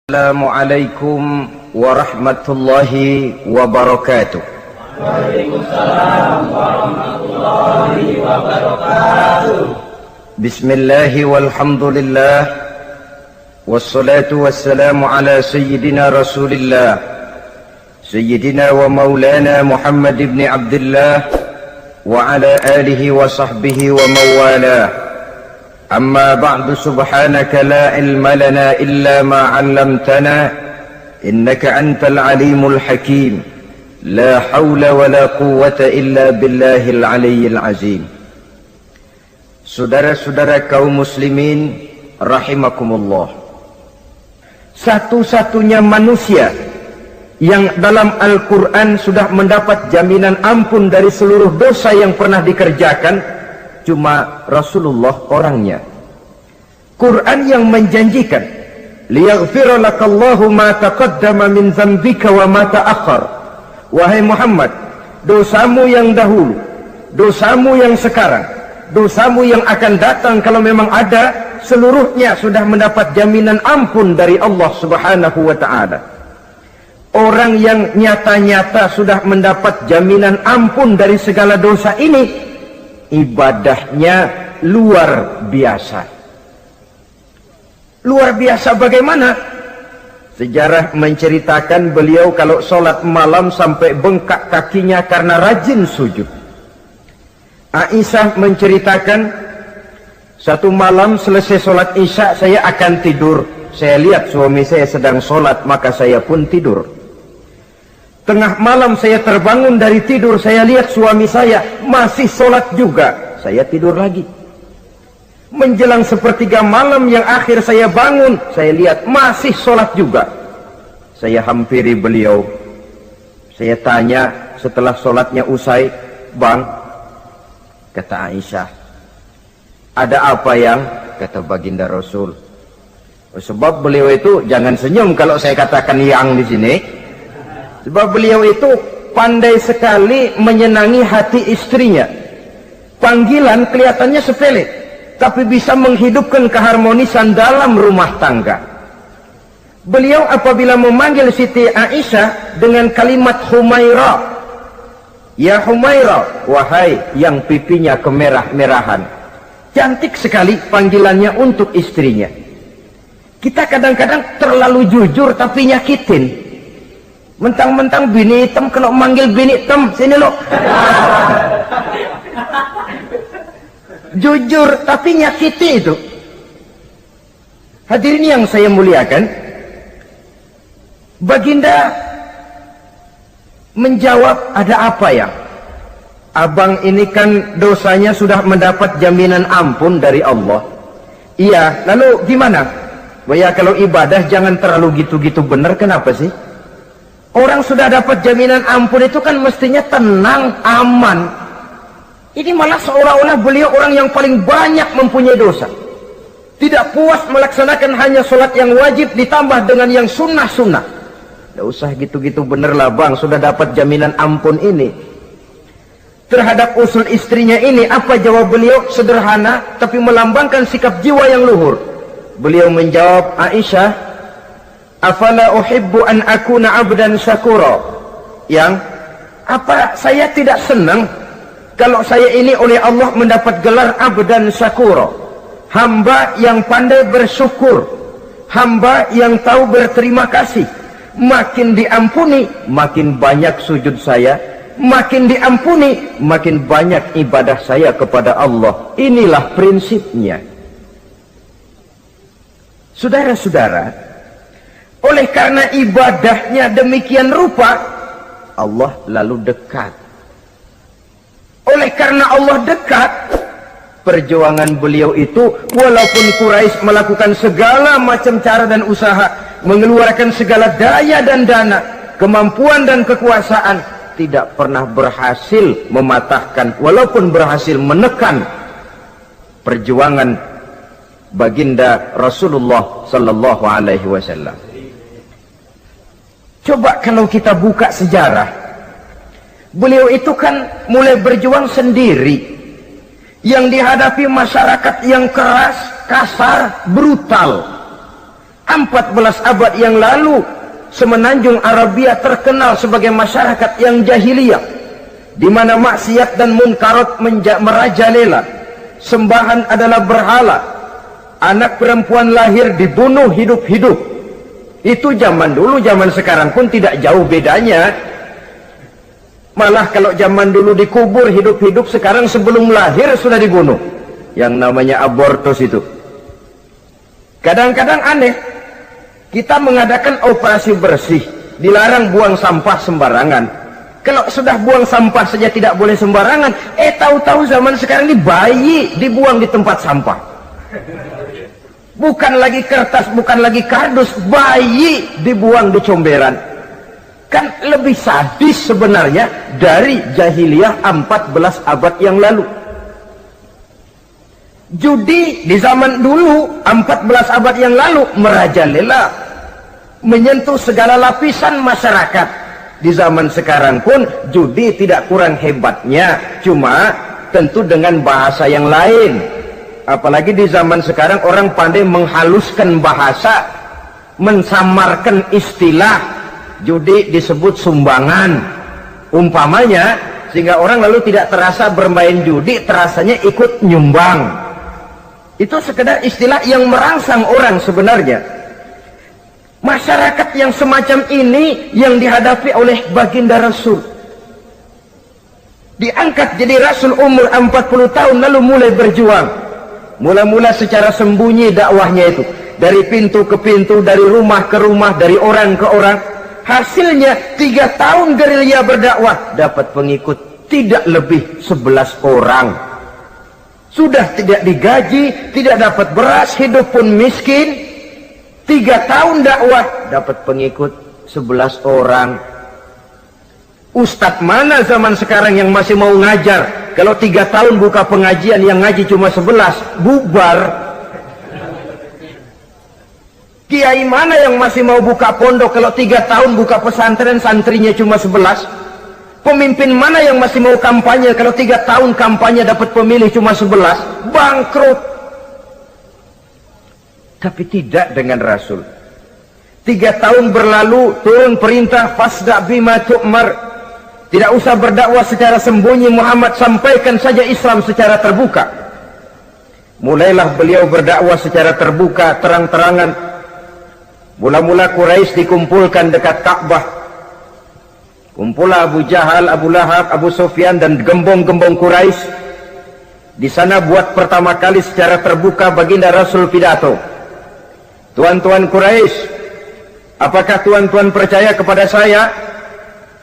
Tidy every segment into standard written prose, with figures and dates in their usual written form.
Assalamualaikum warahmatullahi wabarakatuh. Waalaikumsalam warahmatullahi wabarakatuh. Bismillahi walhamdulillah, wassalatu wassalamu ala sayyidina rasulillah, sayyidina wa maulana Muhammad ibn Abdullah wa ala alihi wa sahbihi wa mawalah. أما بعد سبحانك لا علم لنا إلا ما علمتنا إنك أنت العليم الحكيم لا حول ولا قوة إلا بالله العلي العظيم. Saudara-saudara kaum muslimin rahimakumullah, satu-satunya manusia yang dalam Al-Quran sudah mendapat jaminan ampun dari seluruh dosa yang pernah dikerjakan cuma Rasulullah orangnya. Quran yang menjanjikan liyaghfira lakallahu ma taqaddama min dzambika wa ma ta'akhkhar. Wahai Muhammad, dosamu yang dahulu, dosamu yang sekarang, dosamu yang akan datang kalau memang ada, seluruhnya sudah mendapat jaminan ampun dari Allah Subhanahu wa taala. Orang yang nyata-nyata sudah mendapat jaminan ampun dari segala dosa ini, ibadahnya luar biasa. Luar biasa bagaimana? Sejarah menceritakan beliau kalau sholat malam sampai bengkak kakinya karena rajin sujud. Aisyah menceritakan, satu malam selesai sholat isya saya akan tidur. Saya lihat suami saya sedang sholat, maka saya pun tidur. Tengah malam saya terbangun dari tidur, saya lihat suami saya masih sholat juga. Saya tidur lagi. Menjelang sepertiga malam yang akhir saya bangun, saya lihat masih sholat juga. Saya hampiri beliau. Saya tanya setelah sholatnya usai, "Bang," kata Aisyah, "ada apa yang?" Kata baginda Rasul, sebab beliau itu, jangan senyum kalau saya katakan yang di sini. Sebab beliau itu pandai sekali menyenangi hati istrinya. Panggilan kelihatannya sepele, tapi bisa menghidupkan keharmonisan dalam rumah tangga. Beliau apabila memanggil Siti Aisyah dengan kalimat Humaira, "Ya Humaira," wahai yang pipinya kemerah-merahan. Cantik sekali panggilannya untuk istrinya. Kita kadang-kadang terlalu jujur tapi nyakitin. Mentang-mentang bini hitam, kalau manggil bini hitam, sini lo. Jujur tapi nyakiti itu. Hadirin yang saya muliakan, baginda menjawab, "Ada apa ya? Abang ini kan dosanya sudah mendapat jaminan ampun dari Allah." "Iya, lalu gimana?" "Ya kalau ibadah jangan terlalu gitu-gitu bener, kenapa sih? Orang sudah dapat jaminan ampun itu kan mestinya tenang, aman. Ini malah seolah-olah beliau orang yang paling banyak mempunyai dosa. Tidak puas melaksanakan hanya sholat yang wajib ditambah dengan yang sunnah-sunnah. Tidak usah gitu-gitu bener lah bang, sudah dapat jaminan ampun ini." Terhadap usul istrinya ini, apa jawab beliau? Sederhana, tapi melambangkan sikap jiwa yang luhur. Beliau menjawab, "Aisyah, afala uhibbu an akuna abdan syakura." Yang apa saya tidak senang kalau saya ini oleh Allah mendapat gelar abdan syakura, hamba yang pandai bersyukur, hamba yang tahu berterima kasih. Makin diampuni, makin banyak sujud saya, makin diampuni, makin banyak ibadah saya kepada Allah. Inilah prinsipnya. Saudara-saudara, oleh karena ibadahnya demikian rupa, Allah lalu dekat. Oleh karena Allah dekat, perjuangan beliau itu, walaupun Quraisy melakukan segala macam cara dan usaha, mengeluarkan segala daya dan dana, kemampuan dan kekuasaan, tidak pernah berhasil mematahkan, walaupun berhasil menekan perjuangan baginda Rasulullah sallallahu alaihi wasallam. Coba kalau kita buka sejarah, beliau itu kan mulai berjuang sendiri, yang dihadapi masyarakat yang keras, kasar, brutal. 14 abad yang lalu, semenanjung Arabia terkenal sebagai masyarakat yang jahiliyah, di mana maksiat dan munkarat merajalela. Sembahan adalah berhala. Anak perempuan lahir dibunuh hidup-hidup. Itu zaman dulu, zaman sekarang pun tidak jauh bedanya. Malah kalau zaman dulu dikubur hidup-hidup, sekarang sebelum lahir sudah dibunuh. Yang namanya abortus itu. Kadang-kadang aneh, kita mengadakan operasi bersih, dilarang buang sampah sembarangan. Kalau sudah buang sampah saja tidak boleh sembarangan, tahu-tahu zaman sekarang ini bayi dibuang di tempat sampah. Bukan lagi kertas, bukan lagi kardus, bayi dibuang di comberan. Kan lebih sadis sebenarnya dari jahiliyah 14 abad yang lalu. Judi di zaman dulu 14 abad yang lalu merajalela, menyentuh segala lapisan masyarakat. Di zaman sekarang pun judi tidak kurang hebatnya, cuma tentu dengan bahasa yang lain. Apalagi di zaman sekarang orang pandai menghaluskan bahasa, mensamarkan istilah. Judi disebut sumbangan umpamanya, sehingga orang lalu tidak terasa bermain judi, terasanya ikut nyumbang. Itu sekedar istilah yang merangsang orang sebenarnya. Masyarakat yang semacam ini yang dihadapi oleh baginda Rasul. Diangkat jadi Rasul umur 40 tahun lalu mulai berjuang. Mula-mula secara sembunyi dakwahnya itu. Dari pintu ke pintu, dari rumah ke rumah, dari orang ke orang. Hasilnya 3 tahun gerilya berdakwah, dapat pengikut tidak lebih 11 orang. Sudah tidak digaji, tidak dapat beras, hidup pun miskin. 3 tahun dakwah dapat pengikut 11 orang. Ustadz mana zaman sekarang yang masih mau ngajar? Kalau 3 tahun buka pengajian yang ngaji cuma 11, bubar. Kiai mana yang masih mau buka pondok? Kalau 3 tahun buka pesantren, santrinya cuma 11. Pemimpin mana yang masih mau kampanye? Kalau 3 tahun kampanye dapat pemilih cuma 11, bangkrut. Tapi tidak dengan Rasul. 3 tahun berlalu, turun perintah fasda bima tu'mar. Tidak usah berdakwah secara sembunyi, Muhammad sampaikan saja Islam secara terbuka. Mulailah beliau berdakwah secara terbuka, terang-terangan. Mula-mula Quraisy dikumpulkan dekat Ka'bah. Kumpulah Abu Jahal, Abu Lahab, Abu Sufyan dan gembong-gembong Quraisy. Di sana buat pertama kali secara terbuka baginda Rasul pidato. Tuan-tuan Quraisy, apakah tuan-tuan percaya kepada saya?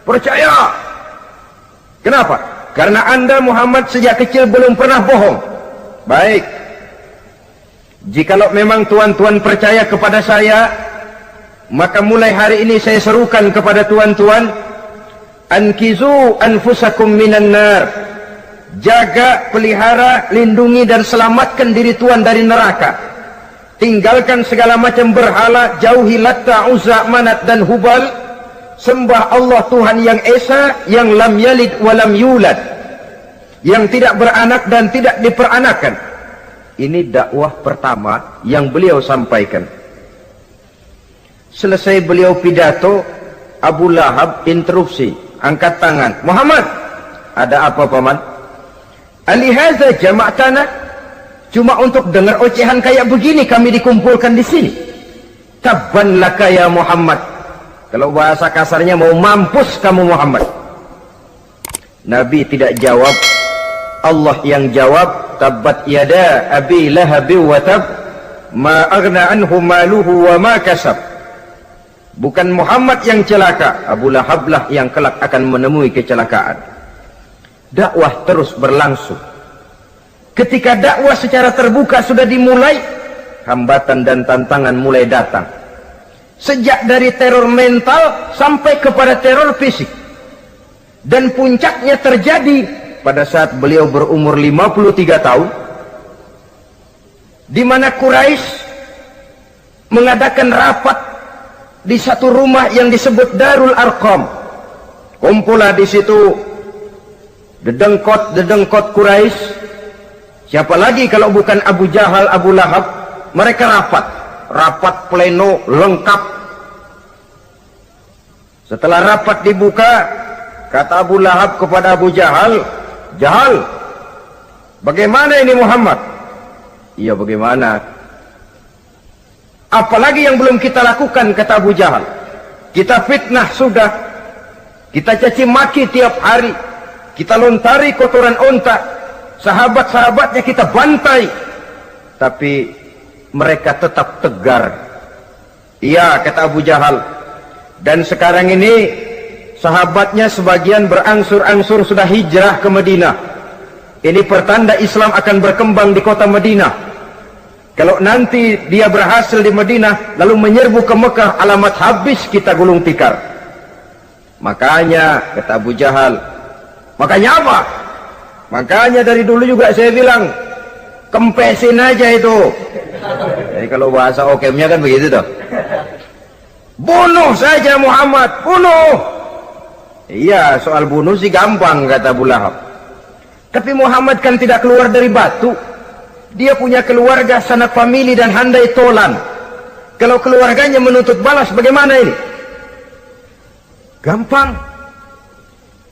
Percaya. Kenapa? Karena Anda Muhammad sejak kecil belum pernah bohong. Baik. Jikalau memang tuan-tuan percaya kepada saya, maka mulai hari ini saya serukan kepada tuan-tuan, ankizu anfusakum minan nar. Jaga, pelihara, lindungi dan selamatkan diri tuan dari neraka. Tinggalkan segala macam berhala, jauhi Latta, Uzza, Manat dan Hubal. Sembah Allah Tuhan yang Esa, yang lam yalid walam yulad, yang tidak beranak dan tidak diperanakan. Ini dakwah pertama yang beliau sampaikan. Selesai beliau pidato, Abu Lahab interupsi, angkat tangan. Muhammad, ada apa paman? Alihaza jama'tana? Cuma untuk dengar ocehan kayak begini kami dikumpulkan di sini. Tabban laka ya Muhammad. Kalau bahasa kasarnya mau mampus kamu Muhammad. Nabi tidak jawab, Allah yang jawab. Tabbat yada abi lahabi wa tab, ma aghna anhu maluhu wa ma kasab. Bukan Muhammad yang celaka, Abu Lahab lah yang kelak akan menemui kecelakaan. Dakwah terus berlangsung. Ketika dakwah secara terbuka sudah dimulai, hambatan dan tantangan mulai datang. Sejak dari teror mental sampai kepada teror fisik. Dan puncaknya terjadi pada saat beliau berumur 53 tahun, di mana Quraisy mengadakan rapat di satu rumah yang disebut Darul Arqam. Kumpulah di situ dedengkot Quraisy. Siapa lagi kalau bukan Abu Jahal, Abu Lahab? Mereka rapat. rapat pleno lengkap. Setelah rapat dibuka, kata Abu Lahab kepada Abu Jahal, "Jahal, bagaimana ini Muhammad?" "Iya, bagaimana? Apalagi yang belum kita lakukan," kata Abu Jahal. "Kita fitnah sudah, kita caci maki tiap hari, kita lontari kotoran onta, sahabat-sahabatnya kita bantai, tapi mereka tetap tegar." "Iya," kata Abu Jahal. "Dan sekarang ini sahabatnya sebagian berangsur-angsur sudah hijrah ke Madinah. Ini pertanda Islam akan berkembang di kota Madinah. Kalau nanti dia berhasil di Madinah lalu menyerbu ke Mekah, alamat habis kita gulung tikar." "Makanya," kata Abu Jahal. "Makanya apa?" "Makanya dari dulu juga saya bilang, kempesin aja itu." Jadi kalau bahasa okemnya kan begitu toh. "Bunuh saja Muhammad, bunuh." "Iya, soal bunuh sih gampang," kata Abu Lahab. "Tapi Muhammad kan tidak keluar dari batu. Dia punya keluarga, sanak famili dan handai tolan. Kalau keluarganya menuntut balas, bagaimana ini?" "Gampang.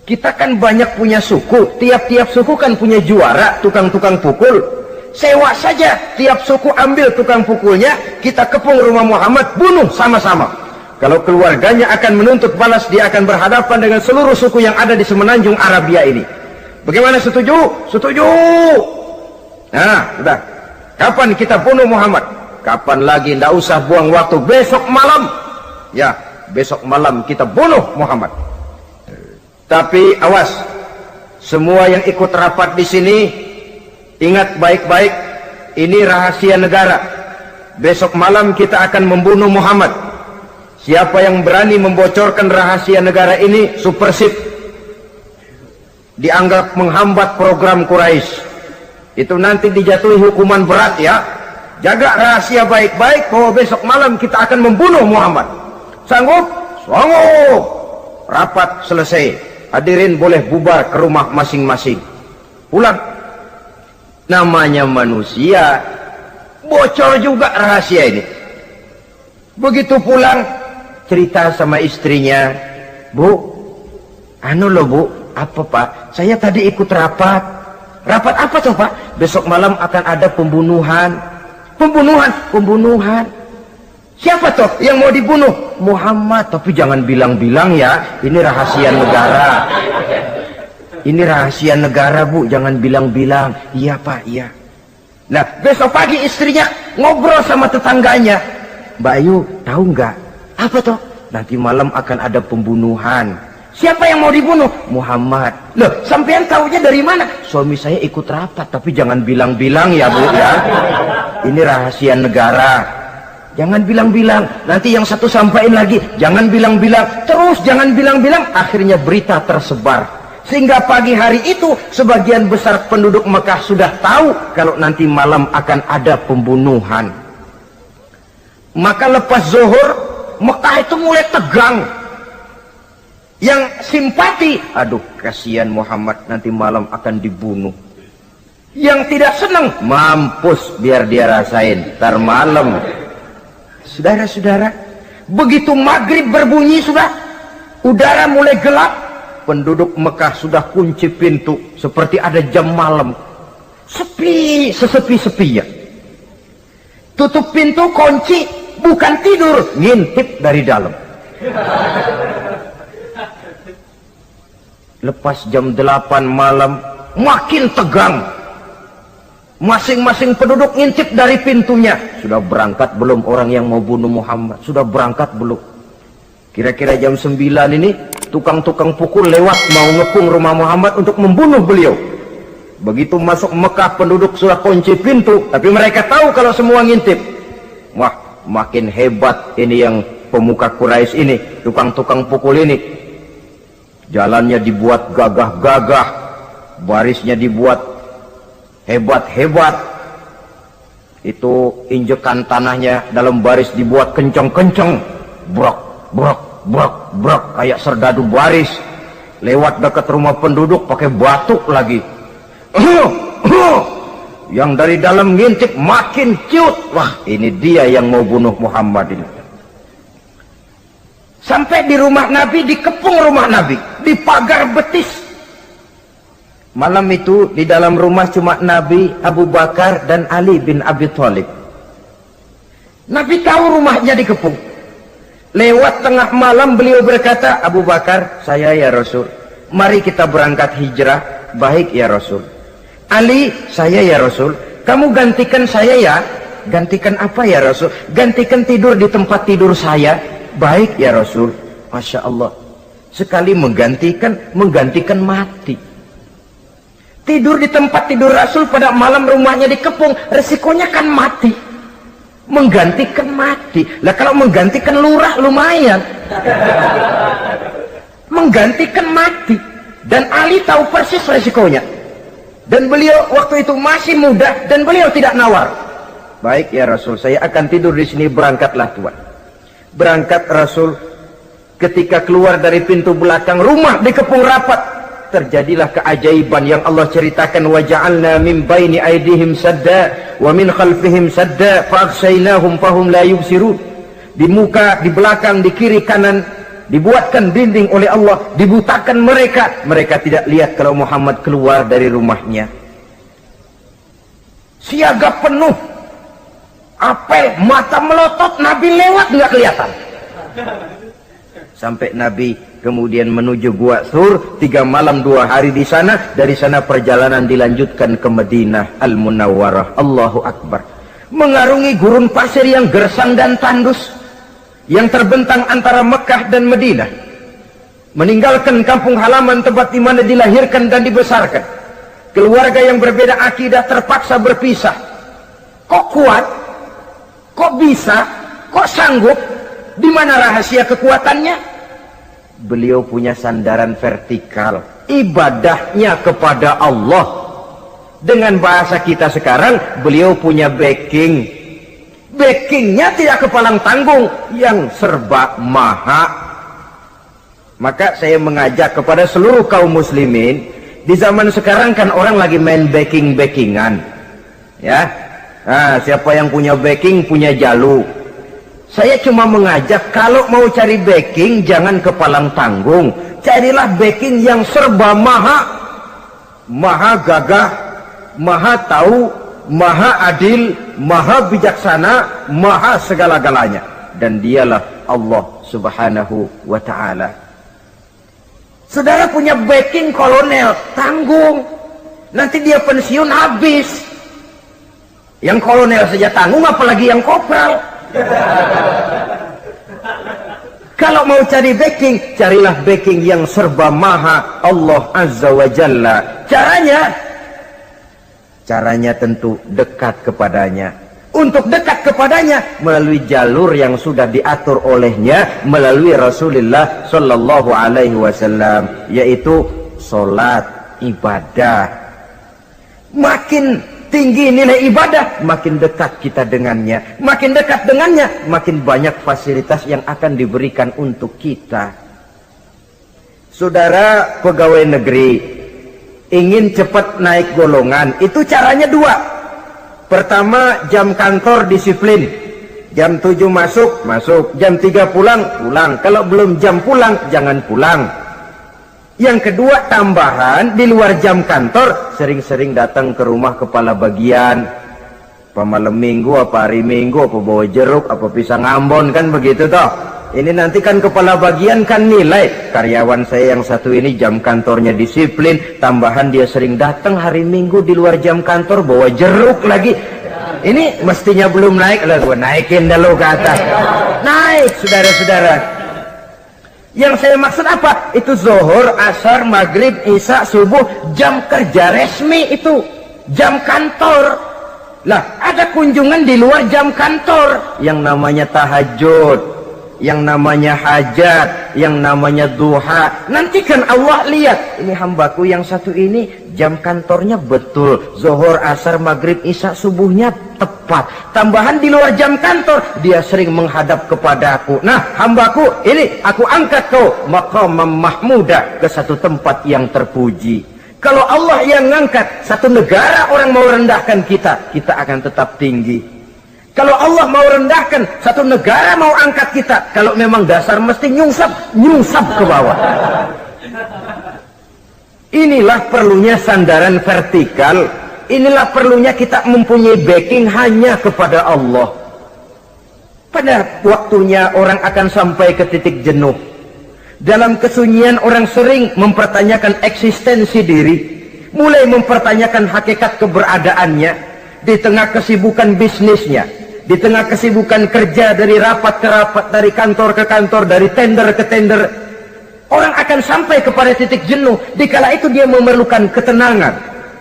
Kita kan banyak punya suku. Tiap-tiap suku kan punya juara, tukang-tukang pukul. Sewa saja, tiap suku ambil tukang pukulnya, kita kepung rumah Muhammad, bunuh sama-sama. Kalau keluarganya akan menuntut balas, dia akan berhadapan dengan seluruh suku yang ada di semenanjung Arabia ini. Bagaimana, setuju?" "Setuju." "Nah, sudah. Kapan kita bunuh Muhammad?" "Kapan lagi, tidak usah buang waktu. Besok malam." "Ya, besok malam kita bunuh Muhammad. Tapi awas, semua yang ikut rapat di sini, ingat baik-baik, ini rahasia negara. Besok malam kita akan membunuh Muhammad. Siapa yang berani membocorkan rahasia negara ini, supersip, dianggap menghambat program Quraisy. Itu nanti dijatuhi hukuman berat ya. Jaga rahasia baik-baik bahwa besok malam kita akan membunuh Muhammad. Sanggup?" "Sanggup." Rapat selesai. Hadirin boleh bubar ke rumah masing-masing. Pulang. Namanya manusia, bocor juga rahasia ini. Begitu pulang, cerita sama istrinya, "Bu, anu loh Bu." "Apa Pak?" "Saya tadi ikut rapat." "Rapat apa tuh Pak?" "Besok malam akan ada pembunuhan." "Pembunuhan?" "Pembunuhan." "Siapa tuh yang mau dibunuh?" "Muhammad." "Tapi jangan bilang-bilang ya, ini rahasia negara." "Ini rahasia negara Bu, jangan bilang-bilang." "Iya Pak, iya." Nah, besok pagi istrinya ngobrol sama tetangganya, "Mbak Ayu, tahu nggak?" "Apa tuh?" "Nanti malam akan ada pembunuhan." "Siapa yang mau dibunuh?" "Muhammad." "Loh, sampean tahunya dari mana?" "Suami saya ikut rapat." "Tapi jangan bilang-bilang ya Bu ya. Ini rahasia negara. Jangan bilang-bilang. Nanti yang satu sampaikan lagi, jangan bilang-bilang. Terus jangan bilang-bilang. Akhirnya berita tersebar. Sehingga pagi hari itu sebagian besar penduduk Mekah sudah tahu kalau nanti malam akan ada pembunuhan. Maka lepas zuhur, Mekah itu mulai tegang. Yang simpati, "Aduh, kasihan Muhammad, nanti malam akan dibunuh." Yang tidak senang, "Mampus, biar dia rasain, ntar malam." Saudara-saudara, begitu maghrib berbunyi sudah, udara mulai gelap, penduduk Mekah sudah kunci pintu seperti ada jam malam. Sepi, sesepi-sepinya. Tutup pintu, kunci, bukan tidur, ngintip dari dalam. Lepas jam 8 malam, makin tegang. Masing-masing penduduk ngintip dari pintunya. Sudah berangkat belum orang yang mau bunuh Muhammad? Sudah berangkat belum? Kira-kira jam 9 ini, tukang-tukang pukul lewat mau ngepung rumah Muhammad untuk membunuh beliau. Begitu masuk Mekah, penduduk sudah kunci pintu, tapi mereka tahu kalau semua ngintip. Wah, makin hebat ini yang pemuka Quraisy ini, tukang-tukang pukul ini. Jalannya dibuat gagah-gagah, barisnya dibuat hebat-hebat. Itu injekan tanahnya dalam baris dibuat kenceng-kenceng, brok, brok, brok, brok, kayak serdadu baris. Lewat dekat rumah penduduk pakai batuk lagi. yang dari dalam ngintip makin ciut. Wah, ini dia yang mau bunuh Muhammad ini. Sampai di rumah Nabi, dikepung rumah Nabi, di pagar betis. Malam itu di dalam rumah cuma Nabi, Abu Bakar dan Ali bin Abi Thalib. Nabi tahu rumahnya dikepung. Lewat tengah malam beliau berkata, Abu Bakar, saya ya Rasul, mari kita berangkat hijrah. Baik ya Rasul. Ali, saya ya Rasul, kamu gantikan saya ya. Gantikan apa ya Rasul? Gantikan tidur di tempat tidur saya. Baik ya Rasul. Masya Allah, sekali menggantikan mati. Tidur di tempat tidur Rasul pada malam rumahnya dikepung, resikonya kan mati. Menggantikan mati. Lah kalau menggantikan lurah lumayan. Menggantikan mati. Dan Ali tahu persis resikonya. Dan beliau waktu itu masih muda dan beliau tidak nawar. Baik ya Rasul, saya akan tidur di sini, berangkatlah Tuhan. Berangkat Rasul, ketika keluar dari pintu belakang rumah dikepung rapat, terjadilah keajaiban yang Allah ceritakan. Wa ja'alna min baini aydihim sadda wa min khalfihim sadda fa aghshaynahum fahum la yubsirun. Di muka, di belakang, di kiri kanan dibuatkan dinding oleh Allah, dibutakan mereka tidak lihat kalau Muhammad keluar dari rumahnya. Siaga penuh, apel, mata melotot, Nabi lewat nggak kelihatan. Sampai Nabi kemudian menuju Gua Thur, 3 malam 2 hari di sana. Dari sana perjalanan dilanjutkan ke Madinah Al-Munawwarah. Allahu Akbar. Mengarungi gurun pasir yang gersang dan tandus, yang terbentang antara Mekah dan Madinah. Meninggalkan kampung halaman tempat di mana dilahirkan dan dibesarkan. Keluarga yang berbeda akidah terpaksa berpisah. Kok kuat? Kok bisa? Kok sanggup? Di mana rahasia kekuatannya? Beliau punya sandaran vertikal, ibadahnya kepada Allah. Dengan bahasa kita sekarang, beliau punya backing. Backingnya tidak kepalang tanggung, yang serba maha. Maka saya mengajak kepada seluruh kaum muslimin, di zaman sekarang kan orang lagi main backingan, ya. Nah, siapa yang punya backing punya jalu. Saya cuma mengajak, kalau mau cari backing jangan kepalang tanggung, carilah backing yang serba maha. Maha gagah, maha tahu, maha adil, maha bijaksana, maha segala-galanya. Dan dialah Allah subhanahu wa ta'ala. Saudara punya backing kolonel, tanggung. Nanti dia pensiun habis. Yang kolonel saja tanggung, apalagi yang kopral. Kalau mau cari backing, carilah backing yang serba maha, Allah azza wa jalla. Caranya tentu dekat kepadanya. Untuk dekat kepadanya melalui jalur yang sudah diatur olehnya, melalui Rasulullah sallallahu alaihi wasallam, yaitu salat, ibadah. Makin tinggi nilai ibadah, makin dekat kita dengannya. Makin dekat dengannya, makin banyak fasilitas yang akan diberikan untuk kita. Saudara pegawai negeri ingin cepat naik golongan, itu caranya 2. Pertama, jam kantor disiplin. Jam 7 masuk, jam 3 pulang. Kalau belum jam pulang, jangan pulang. Yang kedua, tambahan, di luar jam kantor sering-sering datang ke rumah kepala bagian. Apa malam minggu, apa hari minggu, apa bawa jeruk, apa pisang Ambon, kan begitu toh. Ini nanti kan kepala bagian kan nilai, karyawan saya yang satu ini jam kantornya disiplin, tambahan dia sering datang hari minggu di luar jam kantor bawa jeruk lagi. Ini mestinya belum naik, lah gua naikin dulu ke atas. Naik, saudara-saudara. Yang saya maksud apa? Itu zuhur, asar, maghrib, isya, subuh, jam kerja resmi itu, jam kantor. Lah, ada kunjungan di luar jam kantor, yang namanya tahajud, yang namanya hajat, yang namanya duha. Nanti kan Allah lihat, ini hambaku yang satu ini jam kantornya betul, zuhur, asar, maghrib, isya, subuhnya tepat. Tambahan di luar jam kantor, dia sering menghadap kepadaku. Nah, hambaku ini aku angkat kau maqamam mahmuda, ke satu tempat yang terpuji. Kalau Allah yang ngangkat, satu negara orang mau rendahkan kita, kita akan tetap tinggi. Kalau Allah mau rendahkan, satu negara mau angkat kita, kalau memang dasar mesti nyungsap ke bawah. Inilah perlunya sandaran vertikal. Inilah perlunya kita mempunyai backing hanya kepada Allah. Pada waktunya orang akan sampai ke titik jenuh. Dalam kesunyian orang sering mempertanyakan eksistensi diri, mulai mempertanyakan hakikat keberadaannya di tengah kesibukan bisnisnya, di tengah kesibukan kerja dari rapat ke rapat, dari kantor ke kantor, dari tender ke tender. Orang akan sampai kepada titik jenuh. Dikala itu dia memerlukan ketenangan,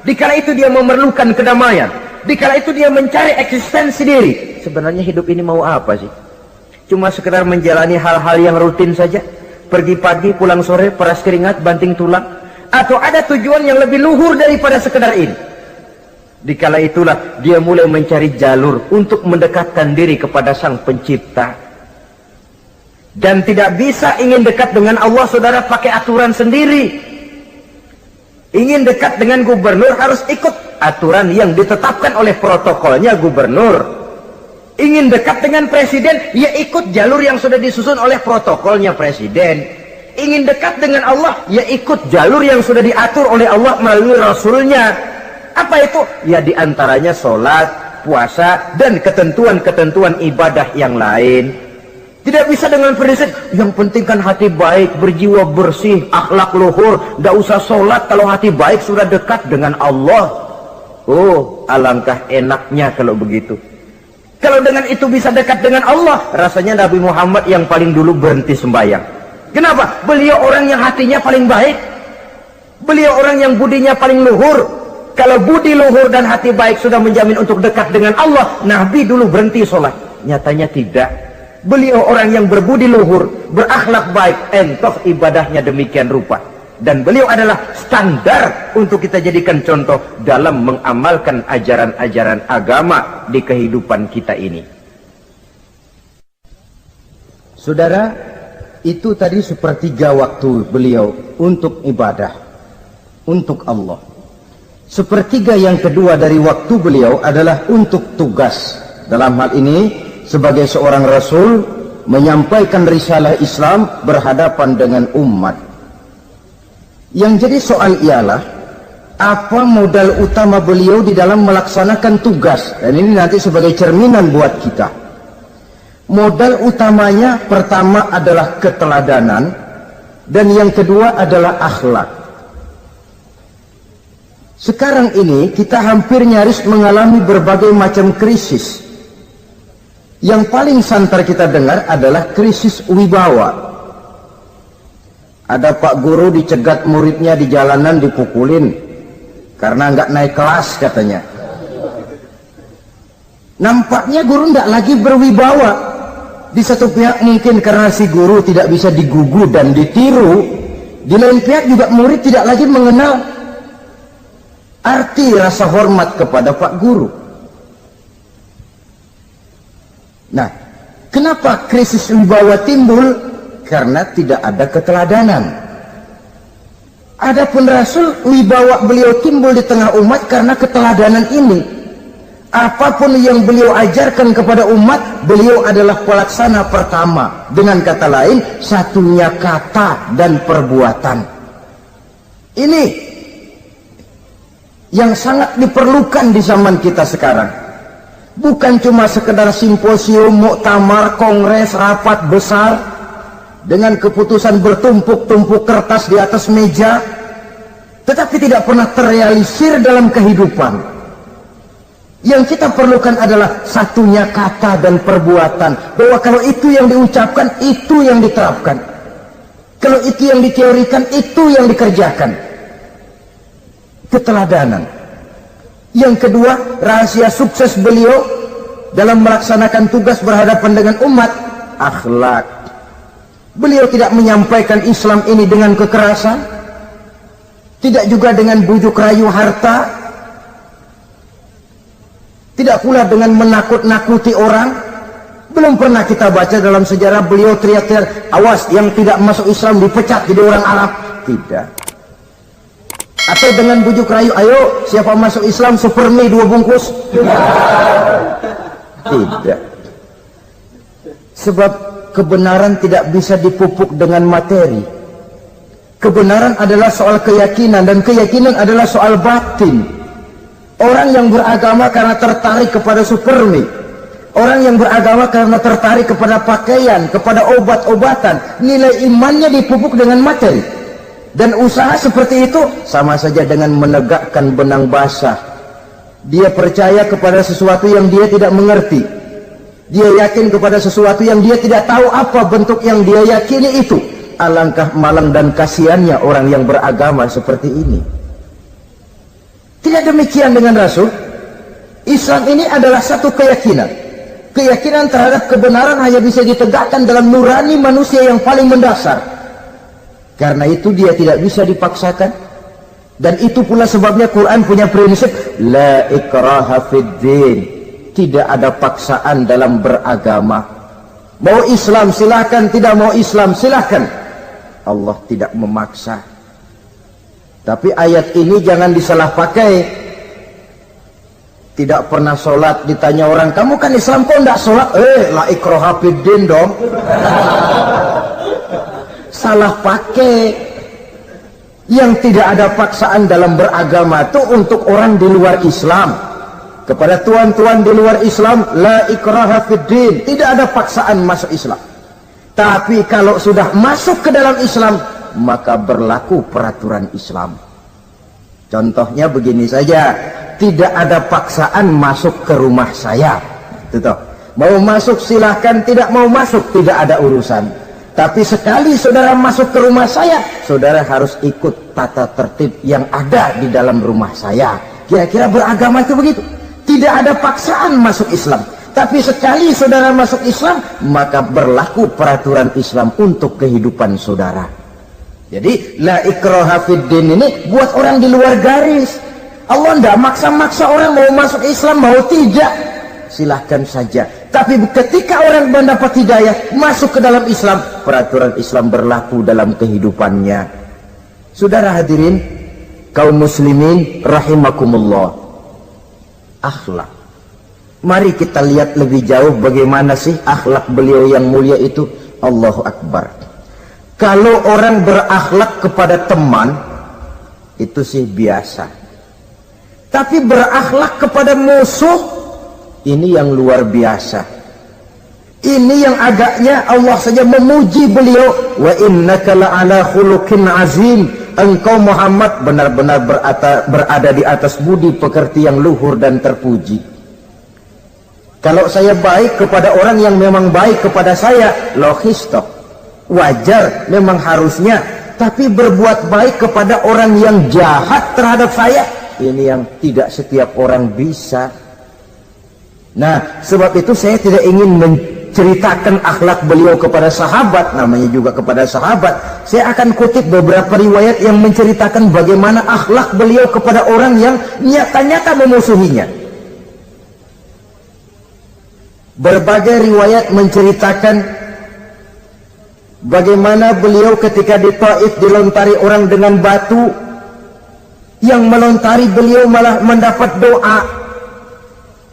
dikala itu dia memerlukan kedamaian, dikala itu dia mencari eksistensi diri. Sebenarnya hidup ini mau apa sih? Cuma sekedar menjalani hal-hal yang rutin saja, pergi pagi pulang sore, peras keringat banting tulang, atau ada tujuan yang lebih luhur daripada sekedar ini? Dikala itulah dia mulai mencari jalur untuk mendekatkan diri kepada Sang Pencipta. Dan tidak bisa ingin dekat dengan Allah, saudara, pakai aturan sendiri. Ingin dekat dengan gubernur harus ikut aturan yang ditetapkan oleh protokolnya gubernur. Ingin dekat dengan presiden, ya ikut jalur yang sudah disusun oleh protokolnya presiden. Ingin dekat dengan Allah, ya ikut jalur yang sudah diatur oleh Allah melalui Rasulnya. Apa itu? Ya diantaranya sholat, puasa, dan ketentuan-ketentuan ibadah yang lain. Tidak bisa dengan prinsip, yang penting kan hati baik, berjiwa bersih, akhlak luhur, tidak usah sholat kalau hati baik sudah dekat dengan Allah. Oh, alangkah enaknya kalau begitu. Kalau dengan itu bisa dekat dengan Allah, rasanya Nabi Muhammad yang paling dulu berhenti sembahyang. Kenapa? Beliau orang yang hatinya paling baik. Beliau orang yang budinya paling luhur. Kalau budi luhur dan hati baik sudah menjamin untuk dekat dengan Allah, Nabi dulu berhenti sholat. Nyatanya tidak. Beliau orang yang berbudi luhur, berakhlak baik, entoh ibadahnya demikian rupa. Dan beliau adalah standar untuk kita jadikan contoh dalam mengamalkan ajaran-ajaran agama di kehidupan kita ini. Saudara, itu tadi sepertiga waktu beliau untuk ibadah, untuk Allah. Sepertiga yang kedua dari waktu beliau adalah untuk tugas. Dalam hal ini, sebagai seorang Rasul, menyampaikan risalah Islam berhadapan dengan umat. Yang jadi soal ialah, apa modal utama beliau di dalam melaksanakan tugas? Dan ini nanti sebagai cerminan buat kita. Modal utamanya pertama adalah keteladanan, dan yang kedua adalah akhlak. Sekarang ini kita hampir nyaris mengalami berbagai macam krisis. Yang paling santer kita dengar adalah krisis wibawa. Ada pak guru dicegat muridnya di jalanan, dipukulin karena nggak naik kelas katanya. Nampaknya guru nggak lagi berwibawa. Di satu pihak mungkin karena si guru tidak bisa digugu dan ditiru. Di lain pihak juga murid tidak lagi mengenal arti rasa hormat kepada pak guru. Nah, kenapa krisis wibawa timbul? Karena tidak ada keteladanan. Adapun Rasul, wibawa beliau timbul di tengah umat karena keteladanan ini. Apapun yang beliau ajarkan kepada umat, beliau adalah pelaksana pertama. Dengan kata lain, satunya kata dan perbuatan. Ini yang sangat diperlukan di zaman kita sekarang. Bukan cuma sekedar simposium, muktamar, kongres, rapat besar dengan keputusan bertumpuk-tumpuk kertas di atas meja, tetapi tidak pernah terrealisir dalam kehidupan. Yang kita perlukan adalah satunya kata dan perbuatan, bahwa kalau itu yang diucapkan, itu yang diterapkan. Kalau itu yang diteorikan, itu yang dikerjakan. Keteladanan. Yang kedua, rahasia sukses beliau dalam melaksanakan tugas berhadapan dengan umat, akhlak. Beliau tidak menyampaikan Islam ini dengan kekerasan, tidak juga dengan bujuk rayu harta, tidak pula dengan menakut-nakuti orang. Belum pernah kita baca dalam sejarah beliau teriak-teriak, awas yang tidak masuk Islam dipecat jadi orang Arab. Tidak. Atau dengan bujuk rayu, ayo siapa masuk Islam super mie 2 bungkus? Tidak. Sebab kebenaran tidak bisa dipupuk dengan materi. Kebenaran adalah soal keyakinan, dan keyakinan adalah soal batin. Orang yang beragama karena tertarik kepada super mie, orang yang beragama karena tertarik kepada pakaian, kepada obat-obatan, nilai imannya dipupuk dengan materi. Dan usaha seperti itu sama saja dengan menegakkan benang basah. Dia percaya kepada sesuatu yang dia tidak mengerti. Dia yakin kepada sesuatu yang dia tidak tahu apa bentuk yang dia yakini itu. Alangkah malang dan kasihannya orang yang beragama seperti ini. Tidak demikian dengan Rasul. Islam ini adalah satu keyakinan. Keyakinan terhadap kebenaran hanya bisa ditegakkan dalam nurani manusia yang paling mendasar. Karena itu dia tidak bisa dipaksakan. Dan itu pula sebabnya Quran punya prinsip la ikraha fid din. Tidak ada paksaan dalam beragama. Mau Islam silahkan, tidak mau Islam silahkan. Allah tidak memaksa. Tapi ayat ini jangan disalah pakai. Tidak pernah sholat, ditanya orang, kamu kan Islam kok tidak sholat? La ikraha fid din dong. Salah pakai. Yang tidak ada paksaan dalam beragama itu untuk orang di luar Islam. Kepada tuan-tuan di luar Islam, la ikraha fid din, tidak ada paksaan masuk Islam. Tapi kalau sudah masuk ke dalam Islam, maka berlaku peraturan Islam. Contohnya begini saja, tidak ada paksaan masuk ke rumah saya. Itu mau masuk silahkan, tidak mau masuk tidak ada urusan. Tapi sekali saudara masuk ke rumah saya, saudara harus ikut tata tertib yang ada di dalam rumah saya. Kira-kira beragama itu begitu. Tidak ada paksaan masuk Islam. Tapi sekali saudara masuk Islam, maka berlaku peraturan Islam untuk kehidupan saudara. Jadi la ikraha fid din ini buat orang di luar garis. Allah tidak maksa-maksa orang mau masuk Islam, mau tidak, silahkan saja. Tapi ketika orang mendapat hidayah masuk ke dalam Islam, peraturan Islam berlaku dalam kehidupannya. Saudara hadirin kaum muslimin rahimakumullah, akhlak. Mari kita lihat lebih jauh bagaimana sih akhlak beliau yang mulia itu. Allahu Akbar. Kalau orang berakhlak kepada teman, itu sih biasa. Tapi berakhlak kepada musuh, ini yang luar biasa. Ini yang agaknya Allah saja memuji beliau. Wa innaka la'ala khuluqin azim. Engkau Muhammad benar-benar berada di atas budi pekerti yang luhur dan terpuji. Kalau saya baik kepada orang yang memang baik kepada saya, logis toh, wajar, memang harusnya. Tapi berbuat baik kepada orang yang jahat terhadap saya, ini yang tidak setiap orang bisa. Nah, sebab itu saya tidak ingin menceritakan akhlak beliau kepada sahabat, namanya juga kepada sahabat. Saya akan kutip beberapa riwayat yang menceritakan bagaimana akhlak beliau kepada orang yang nyata-nyata memusuhinya. Berbagai riwayat menceritakan bagaimana beliau ketika di Taif dilontari orang dengan batu, yang melontari beliau malah mendapat doa,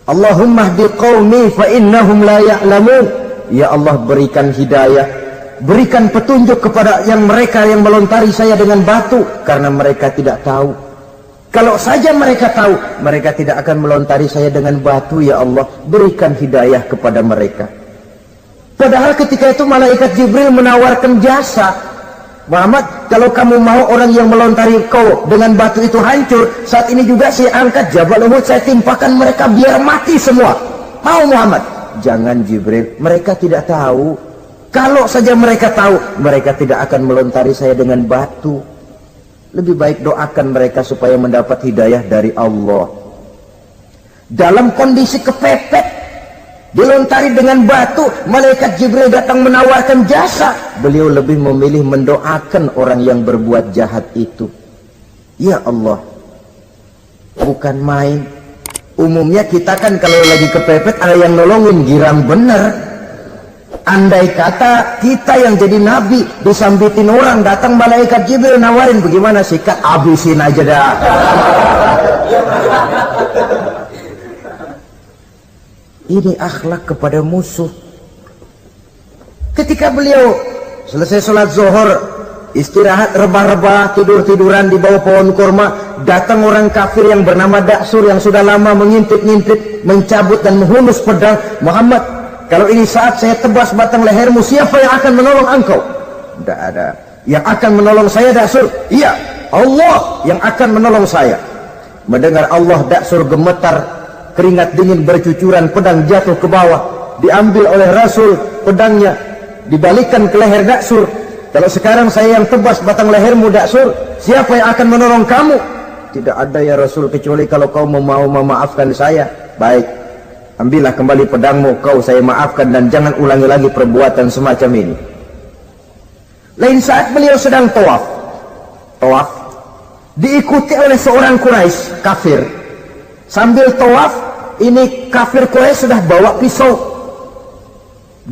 Allahumma hdi qaumi fa innahum la ya'lamun. Ya Allah, berikan hidayah, berikan petunjuk kepada yang mereka yang melontari saya dengan batu, karena mereka tidak tahu. Kalau saja mereka tahu, mereka tidak akan melontari saya dengan batu. Ya Allah, berikan hidayah kepada mereka. Padahal ketika itu malaikat Jibril menawarkan jasa, Muhammad, kalau kamu mau orang yang melontari kau dengan batu itu hancur, saat ini juga saya angkat Jabal Uhud, saya timpakan mereka biar mati semua. Mau Muhammad? Jangan Jibril, mereka tidak tahu. Kalau saja mereka tahu, mereka tidak akan melontari saya dengan batu. Lebih baik doakan mereka supaya mendapat hidayah dari Allah. Dalam kondisi kepepet, dilontari dengan batu, malaikat Jibril datang menawarkan jasa. Beliau lebih memilih mendoakan orang yang berbuat jahat itu. Ya Allah, bukan main. Umumnya kita kan kalau lagi kepepet ada yang nolongin, girang bener. Andai kata kita yang jadi nabi disambitin orang, datang malaikat Jibril nawarin, bagaimana sikat? Habisin aja dah. Ini akhlak kepada musuh. Ketika beliau selesai sholat zuhur, istirahat rebah-rebah, tidur-tiduran di bawah pohon kurma, datang orang kafir yang bernama Daksur yang sudah lama mengintip-ngintip, mencabut dan menghunus pedang. Muhammad, kalau ini saat saya tebas batang lehermu, siapa yang akan menolong engkau? Tidak ada. Yang akan menolong saya Daksur? Iya, Allah yang akan menolong saya. Mendengar Allah, Daksur gemetar, keringat dingin bercucuran, pedang jatuh ke bawah, diambil oleh Rasul pedangnya, dibalikkan ke leher Daksur. Kalau sekarang saya yang tebas batang lehermu Daksur, siapa yang akan menolong kamu? Tidak ada ya Rasul, kecuali kalau kau mau memaafkan saya. Baik, ambillah kembali pedangmu, kau saya maafkan, dan jangan ulangi lagi perbuatan semacam ini. Lain saat beliau sedang tawaf, diikuti oleh seorang Quraisy kafir. Sambil tawaf, ini kafir Quraisy sudah bawa pisau.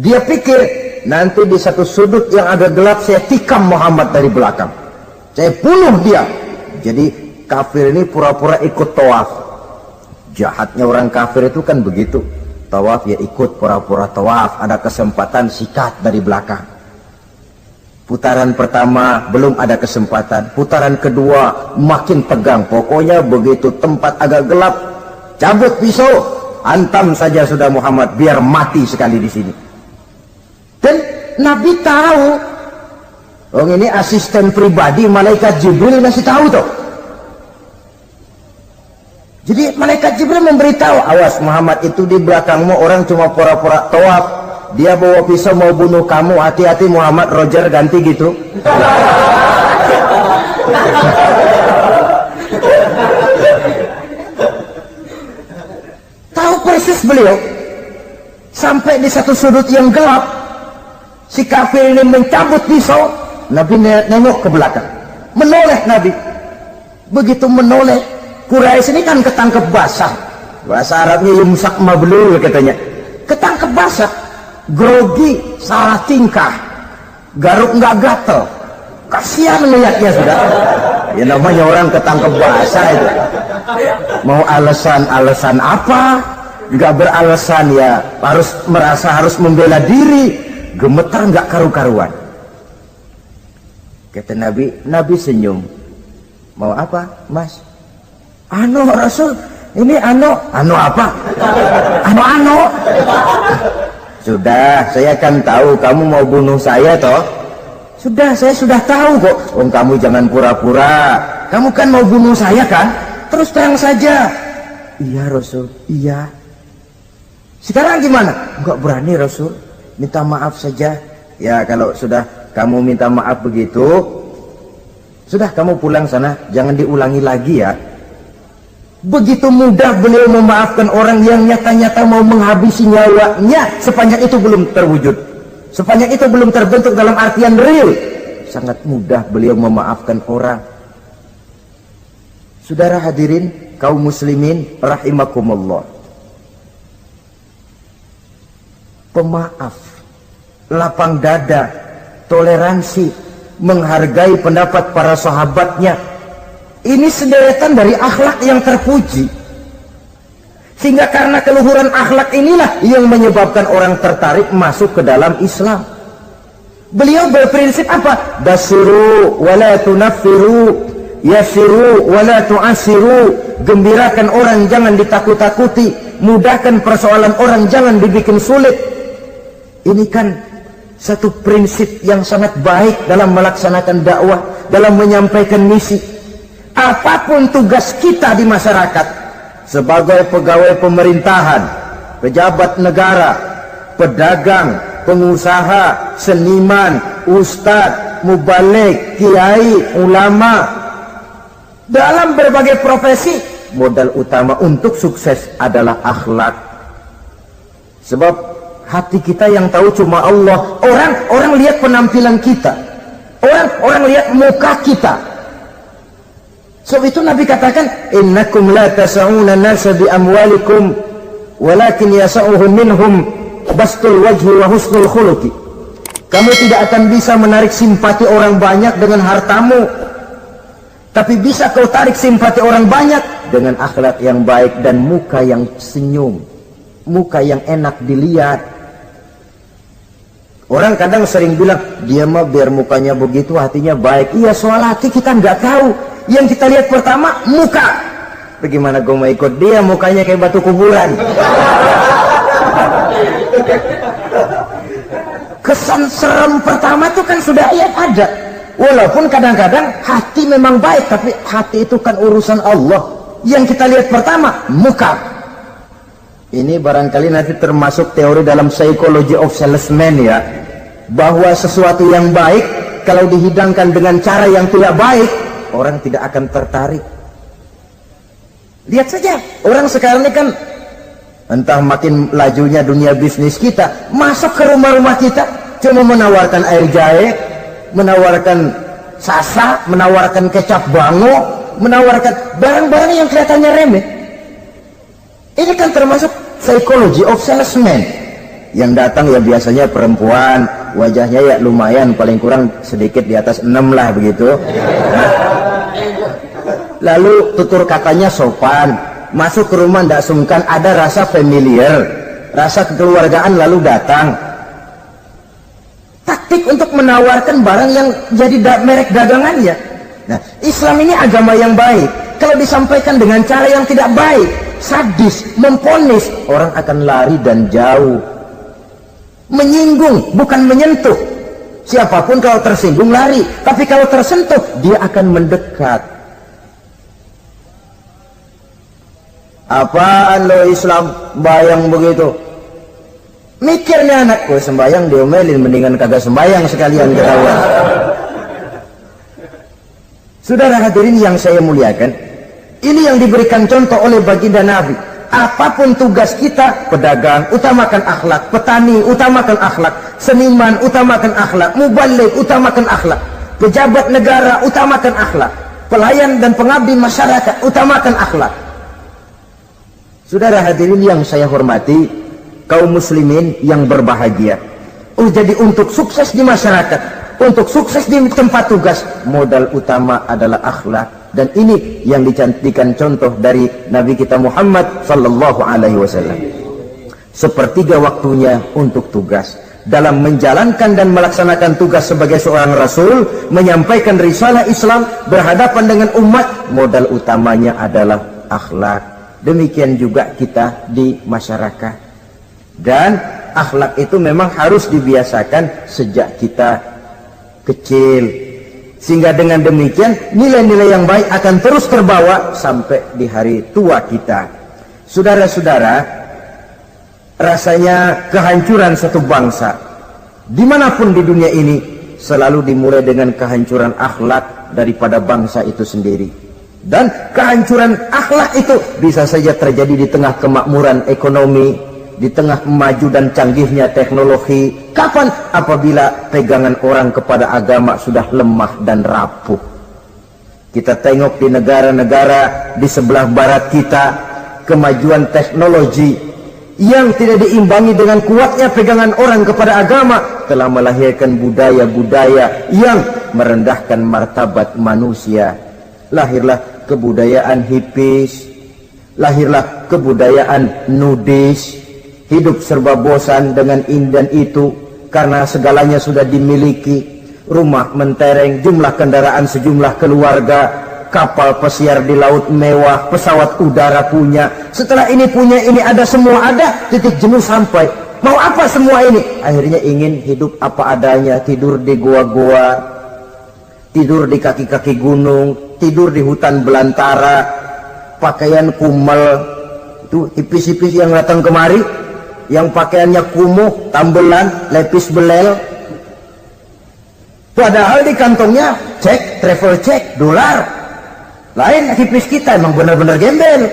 Dia pikir, nanti di satu sudut yang agak gelap saya tikam Muhammad dari belakang, saya bunuh dia. Jadi kafir ini pura-pura ikut tawaf. Jahatnya orang kafir itu kan begitu, tawaf ya ikut pura-pura tawaf, ada kesempatan sikat dari belakang. Putaran pertama belum ada kesempatan, putaran kedua makin tegang. Pokoknya begitu tempat agak gelap, cabut pisau, hantam saja sudah Muhammad, biar mati sekali di sini. Dan Nabi tahu, oh ini asisten pribadi malaikat Jibril masih tahu tuh. Jadi malaikat Jibril memberitahu, awas Muhammad, itu di belakangmu orang cuma pura-pura tawaf, dia bawa pisau mau bunuh kamu, hati-hati Muhammad. Roger ganti gitu. Tahu persis beliau. Sampai di satu sudut yang gelap, si kafir ini mencabut pisau. Nabi nengok ke belakang, menoleh Nabi. Begitu menoleh, Quraisy ini kan ketangkep basah, bahasa Arabnya yumsak mablul katanya, ketangkep basah, grogi, salah tingkah, garuk nggak gatel, kasihan melihatnya sudah. Ya namanya orang ketangkep basah itu, mau alasan apa? Nggak beralasan ya, harus merasa harus membela diri, gemetar nggak karu-karuan. Kata Nabi senyum. Mau apa, Mas? Anu Rasul, ini anu apa? Anu. Sudah, saya kan tahu kamu mau bunuh saya toh. Sudah, saya sudah tahu kok. Oh, kamu jangan pura-pura. Kamu kan mau bunuh saya kan? Terus terang saja. Iya Rasul, iya. Sekarang gimana? Enggak berani Rasul, minta maaf saja. Ya kalau sudah kamu minta maaf begitu, sudah kamu pulang sana, jangan diulangi lagi ya. Begitu mudah beliau memaafkan orang yang nyata-nyata mau menghabisi nyawanya, sepanjang itu belum terwujud, sepanjang itu belum terbentuk dalam artian real. Sangat mudah beliau memaafkan orang. Saudara hadirin kaum muslimin rahimakumullah, pemaaf, lapang dada, toleransi, menghargai pendapat para sahabatnya, ini sederetan dari akhlak yang terpuji. Sehingga karena keluhuran akhlak inilah yang menyebabkan orang tertarik masuk ke dalam Islam. Beliau berprinsip apa? Basiru wala tunaffiru, yasiru wala tu'asiru. Gembirakan orang, jangan ditakut-takuti. Mudahkan persoalan orang, jangan dibikin sulit. Ini kan satu prinsip yang sangat baik dalam melaksanakan dakwah, dalam menyampaikan misi. Apapun tugas kita di masyarakat, sebagai pegawai pemerintahan, pejabat negara, pedagang, pengusaha, seniman, ustadz, mubalik, kiai, ulama, dalam berbagai profesi, modal utama untuk sukses adalah akhlak. Sebab hati kita yang tahu cuma Allah. Orang lihat penampilan kita, orang lihat muka kita. Sebab itu Nabi katakan, innakum la tas'una nasa bi amwalikum walakin yas'uhum minhum bastul wajhi wa husnul khuluqi. Kamu tidak akan bisa menarik simpati orang banyak dengan hartamu, tapi bisa kau tarik simpati orang banyak dengan akhlak yang baik dan muka yang senyum, muka yang enak dilihat. Orang kadang sering bilang, dia mah biar mukanya begitu hatinya baik. Iya, soal hati kita nggak tahu. Yang kita lihat pertama muka. Bagaimana gue mau ikut dia, mukanya kayak batu kuburan. Kesan serem pertama itu kan sudah ada. Walaupun kadang-kadang hati memang baik, tapi hati itu kan urusan Allah. Yang kita lihat pertama muka. Ini barangkali nanti termasuk teori dalam psychology of salesman ya, bahwa sesuatu yang baik kalau dihidangkan dengan cara yang tidak baik, orang tidak akan tertarik. Lihat saja orang sekarang ini kan, entah makin lajunya dunia bisnis kita, masuk ke rumah-rumah kita cuma menawarkan air jahe, menawarkan sasa, menawarkan kecap bango, menawarkan barang-barang yang kelihatannya remeh. Ini kan termasuk psychology of salesman. Yang datang ya biasanya perempuan, wajahnya ya lumayan, paling kurang sedikit di atas 6 lah begitu. Lalu tutur katanya sopan, masuk ke rumah tidak sungkan, ada rasa familiar, rasa kekeluargaan, lalu datang. Taktik untuk menawarkan barang yang jadi merek dagangannya. Nah, Islam ini agama yang baik. Kalau disampaikan dengan cara yang tidak baik, sadis, memponis, orang akan lari dan jauh. Menyinggung, bukan menyentuh. Siapapun kalau tersinggung lari, tapi kalau tersentuh, dia akan mendekat. Apaan lo Islam bayang begitu? Mikirnya anakku sembayang diomelin, mendingan kagak sembayang sekalian ketahuan. Saudara hadirin yang saya muliakan, ini yang diberikan contoh oleh baginda Nabi. Apapun tugas kita, pedagang utamakan akhlak, petani utamakan akhlak, seniman utamakan akhlak, mubaligh utamakan akhlak, pejabat negara utamakan akhlak, pelayan dan pengabdi masyarakat utamakan akhlak. Saudara hadirin yang saya hormati, kaum muslimin yang berbahagia. Jadi untuk sukses di masyarakat, untuk sukses di tempat tugas, modal utama adalah akhlak. Dan ini yang dicantikan contoh dari Nabi kita Muhammad sallallahu alaihi wasallam. Sepertiga waktunya untuk tugas. Dalam menjalankan dan melaksanakan tugas sebagai seorang rasul, menyampaikan risalah Islam, berhadapan dengan umat, modal utamanya adalah akhlak. Demikian juga kita di masyarakat. Dan akhlak itu memang harus dibiasakan sejak kita kecil, sehingga dengan demikian nilai-nilai yang baik akan terus terbawa sampai di hari tua kita. Saudara-saudara, rasanya kehancuran satu bangsa dimanapun di dunia ini selalu dimulai dengan kehancuran akhlak daripada bangsa itu sendiri. Dan kehancuran akhlak itu bisa saja terjadi di tengah kemakmuran ekonomi, di tengah maju dan canggihnya teknologi. Kapan? Apabila pegangan orang kepada agama sudah lemah dan rapuh. Kita tengok di negara-negara di sebelah barat kita, kemajuan teknologi yang tidak diimbangi dengan kuatnya pegangan orang kepada agama telah melahirkan budaya-budaya yang merendahkan martabat manusia. Lahirlah kebudayaan hipis, lahirlah kebudayaan nudis, hidup serba bosan dengan ini dan itu karena segalanya sudah dimiliki, rumah mentereng, jumlah kendaraan sejumlah keluarga, kapal pesiar di laut mewah, pesawat udara punya, setelah ini punya, ini ada, semua ada, titik jenuh sampai. Mau apa semua ini? Akhirnya ingin hidup apa adanya, tidur di goa-goa, tidur di kaki-kaki gunung, tidur di hutan belantara, pakaian kumel. Itu hipis-hipis yang datang kemari, yang pakaiannya kumuh, tambelan, lepis belel, padahal di kantongnya cek, travel cek, dolar. Lain hipis kita, emang benar-benar gembel.